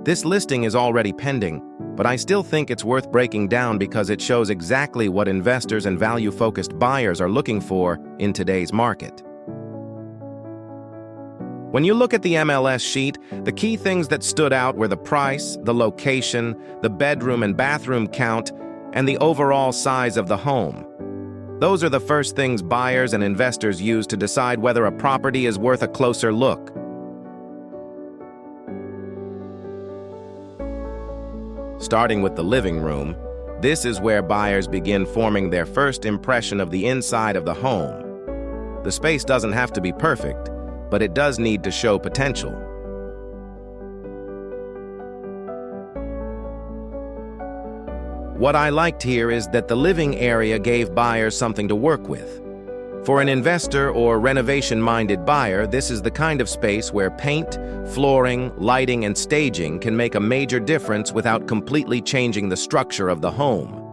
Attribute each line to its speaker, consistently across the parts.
Speaker 1: This listing is already pending, but I still think it's worth breaking down because it shows exactly what investors and value-focused buyers are looking for in today's market. When you look at the MLS sheet, the key things that stood out were the price, the location, the bedroom and bathroom count, and the overall size of the home. Those are the first things buyers and investors use to decide whether a property is worth a closer look. Starting with the living room, this is where buyers begin forming their first impression of the inside of the home. The space doesn't have to be perfect, but it does need to show potential. What I liked here is that the living area gave buyers something to work with. For an investor or renovation-minded buyer, this is the kind of space where paint, flooring, lighting, and staging can make a major difference without completely changing the structure of the home.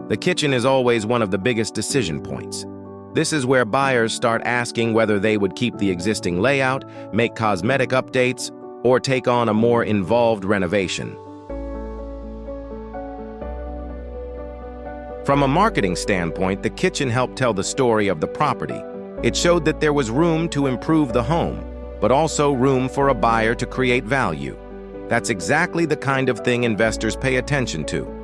Speaker 1: The kitchen is always one of the biggest decision points. This is where buyers start asking whether they would keep the existing layout, make cosmetic updates, or take on a more involved renovation. From a marketing standpoint, the kitchen helped tell the story of the property. It showed that there was room to improve the home, but also room for a buyer to create value. That's exactly the kind of thing investors pay attention to.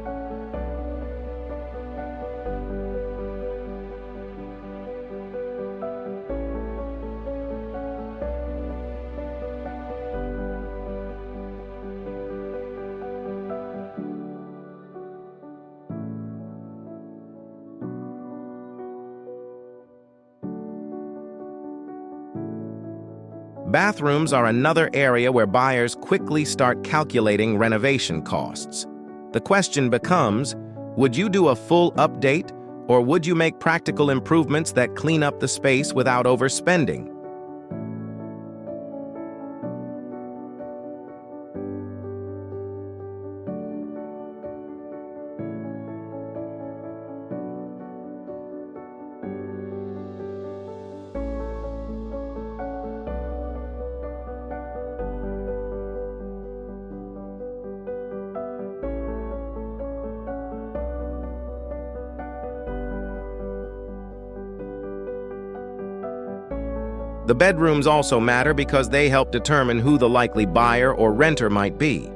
Speaker 1: Bathrooms are another area where buyers quickly start calculating renovation costs. The question becomes, would you do a full update, or would you make practical improvements that clean up the space without overspending? The bedrooms also matter because they help determine who the likely buyer or renter might be.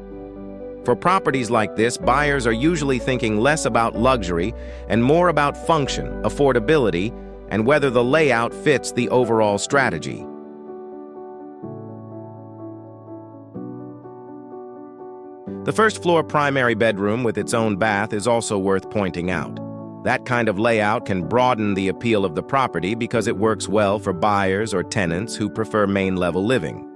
Speaker 1: For properties like this, buyers are usually thinking less about luxury and more about function, affordability, and whether the layout fits the overall strategy. The first floor primary bedroom with its own bath is also worth pointing out. That kind of layout can broaden the appeal of the property because it works well for buyers or tenants who prefer main-level living.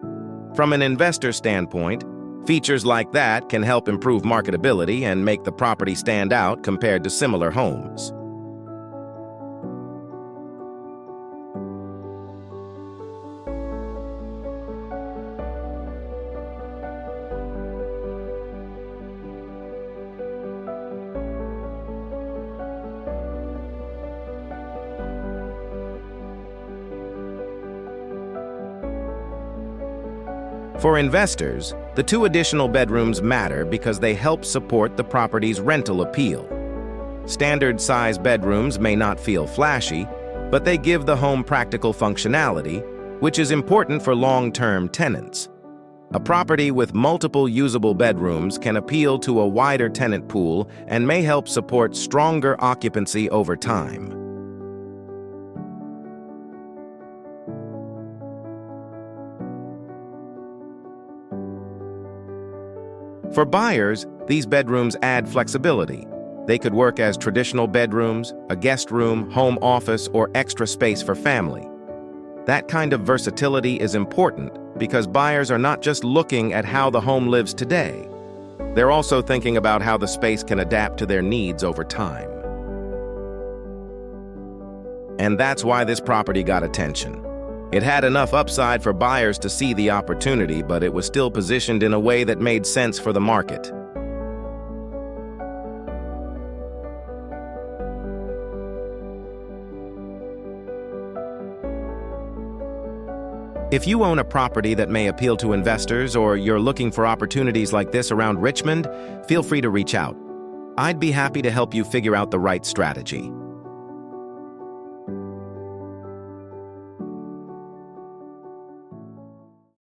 Speaker 1: From an investor standpoint, features like that can help improve marketability and make the property stand out compared to similar homes. For investors, the 2 additional bedrooms matter because they help support the property's rental appeal. Standard-size bedrooms may not feel flashy, but they give the home practical functionality, which is important for long-term tenants. A property with multiple usable bedrooms can appeal to a wider tenant pool and may help support stronger occupancy over time. For buyers, these bedrooms add flexibility. They could work as traditional bedrooms, a guest room, home office, or extra space for family. That kind of versatility is important because buyers are not just looking at how the home lives today. They're also thinking about how the space can adapt to their needs over time. And that's why this property got attention. It had enough upside for buyers to see the opportunity, but it was still positioned in a way that made sense for the market. If you own a property that may appeal to investors, or you're looking for opportunities like this around Richmond, feel free to reach out. I'd be happy to help you figure out the right strategy.